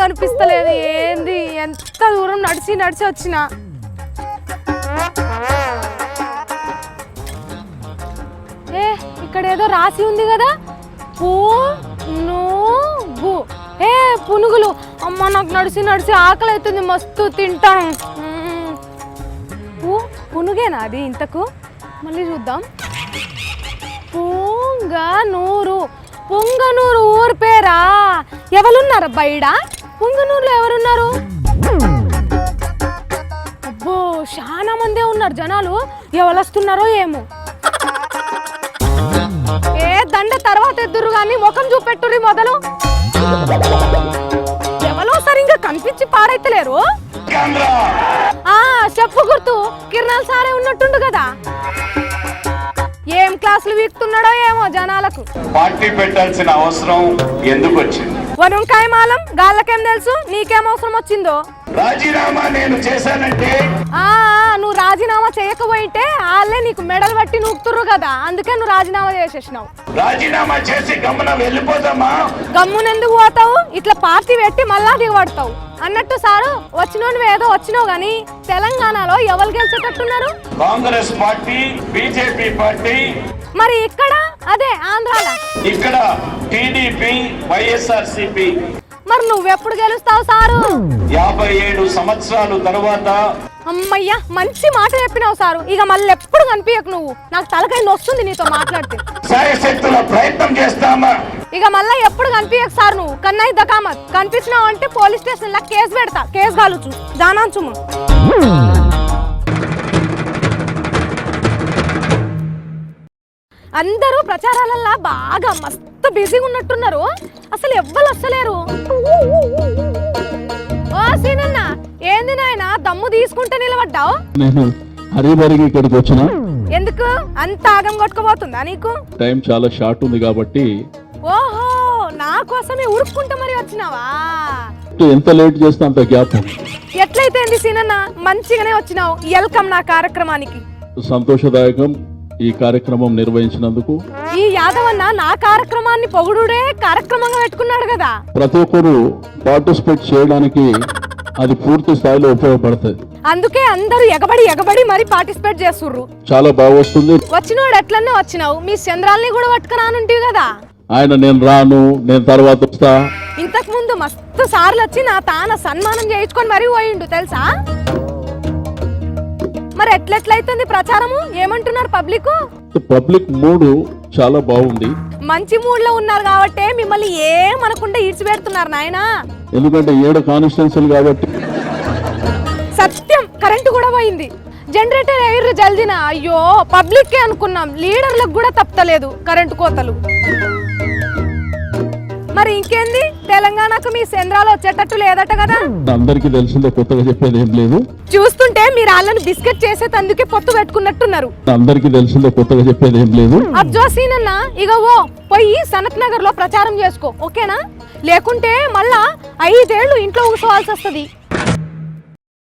కనిపిస్తలేదు. ఏంది ఎంత దూరం నడిచి వచ్చిన. ఇక్కడ ఏదో రాసి ఉంది కదా, పునుగు. పునుగులు. అమ్మ నాకు నడిచి ఆకలి అవుతుంది, మస్తు తింటాను. పునుగేనా అది? ఇంతకు మళ్ళీ చూద్దాం. పుంగనూరు. పుంగనూరు ఊరు పేరా? ఎవరున్నారు బయట? పుంగనూరులో ఎవరున్నారు? అబ్బో చాలా మందే ఉన్నారు జనాలు. ఎవరు వస్తున్నారో ఏమో. దండ తర్వాత ఎద్దురు కానీ ముఖం చూపెట్టుర్రి మొదలు. ఎవరో సరిగ్గా కనిపించి పాడైతలేరు. చెప్పు గుర్తు, కిరణాలు సారే ఉన్నట్టుండు కదా. ఏం క్లాసులు వీక్తున్నాడో ఏమో జనాలకు. పార్టీ పెట్టాల్సిన అవసరం ఎందుకు వచ్చింది? వనుంకాయ మాలం గాళ్ళకేం తెలుసు, నీకేం అవసరం వచ్చిందో. రాజీనామా నేను చేశానంటే నువ్వు రాజీనామా చేయకపోయింటే వాళ్ళే నీకు మెడలు పట్టి నూకుతుర్రు కదా, అందుకే నువ్వు రాజీనామా చేసేసినావు. రాజీనామా చేసి గమ్మున వెళ్ళిపోతామా? గమ్మునెందుకు పోతావు? ఇట్లా పార్టీ పెట్టి మళ్ళా దిగబడతావు. అన్నట్టు సారు, వచ్చినోడు ఏదో వచ్చినావు గాని తెలంగాణలో ఎవరు గెలిచేటట్టున్నారు? Congress party, BJP party. మరి ఇక్కడ అదే ఆంధ్రాలో ఇక్కడ టీడీపీ, వైఎస్ఆర్సీపీ. మరి నువ్వెప్పుడు గెలుస్తావు సారు? 57 సంవత్సరాల తర్వాత. అమ్మయ్యా, మంచి మాట చెప్పినావు సారు. ఇక మళ్ళీ ఎప్పుడు కనిపించకు నువ్వు. నాకు తలకాయ నొస్తుంది నీతో మాట్లాడితే. శాయశక్తుల ప్రయత్నం చేస్తామా? ఇక మళ్ళీ ఎప్పుడు కనిపించకు సార్ నువ్వు. కన్నయ్య దకామత్ కనిపించినావు అంటే పోలీస్ స్టేషన్ లా కేసు పెడతా. కేసు కాలుచు జానాంచుము. అందరూ ప్రచారాలల్లా బాగా మస్తు బిజీగా ఉన్నట్టున్నారు. అసలు ఎవ్వరు వస్తలేరు. ఓ సీనన్న, ఏంది నాయన దమ్ము తీసుకుంటే నిలబడ్డావు? నేను హరిబరికి ఇక్కడికి వచ్చిన. ఎందుకు అంత ఆగం కొట్టుకోబోతుందా నీకు? టైం చాలా షార్ట్ ఉంది కాబట్టి. ఓహో, నా కోసమే ఉరుక్కుంటా మరి వచ్చినావా? ఎంత లేట్ చేస్తే అంత గ్యాప్. ఎట్లయితే సీనన్న, మంచిగానే వచ్చినావు. వెల్కమ్ నా కార్యక్రమానికి. సంతోషదాయకం ఈ కార్యక్రమం నిర్వహించినందుకు. ఈ యాదవన్న నా కార్యక్రమాన్ని పొగుడుడే కార్యక్రమంగా పెట్టుకున్నాడు కదా. ప్రతి ఒక్కరు పార్టిసిపేట్ చేయడానికి అది పూర్తి స్థాయిలో ఉపయోగపడుతుంది. అందుకే అందరూ ఎగబడి మరి పార్టిసిపేట్ చేస్తుర్రు. చాలా బాగా వస్తుంది. వచ్చినోడు ఎట్లన్నా వచ్చినావు. మీ చంద్రాల్ని కూడా పట్టుకురానుంటివి కదా. ఆయన నేను రాను, నేను తర్వాత వస్తా. ఇంతకు ముందు మస్తు సార్లు వచ్చి నా తాన సన్మానం చేయించుకొని మరీ పోయిండు తెలుసా. మరి ఎట్లెట్లయితుంది ప్రచారము? ఏమంటున్నారు పబ్లిక్? పబ్లిక్ మూడ్ చాలా బాగుంది. మంచి మూడ్ లో ఉన్నారు కాబట్టి మిమ్మల్ని ఏమనకుండా ఈడ్చిపెడుతున్నారు నాయనా. ఎందుకంటే 7 కాన్స్టిట్యున్సీలు కాబట్టి. సత్యం, కరెంటు కూడా పోయింది. జనరేటర్ ఎయిర్ జల్దిన. అయ్యో, పబ్లిక్ అనుకున్నాం, లీడర్లకు కూడా తప్పలేదు కరెంటు కోతలు. మరి ఇంకేంది, తెలంగాణకు మీ కేంద్రాలు వచ్చేటట్టు లేదట కదా. అందరికి తెలిసిందే, కొత్తగా చెప్పేది ఏం లేదు. చూస్తుంటే మీరు వాళ్ళని బిస్కెట్ చేసేటందుకే పొత్తు పెట్టుకున్నట్టున్నారు. అందరికి తెలిసిందే, కొత్తగా చెప్పేది ఏం లేదు. అబ్జోసీనన్న, ఇక పోయి సనత్ నగర్ లో ప్రచారం చేసుకో, ఓకేనా? లేకుంటే మళ్ళా 5 ఏళ్ళు ఇంట్లో కూర్చోవాల్సి వస్తుంది.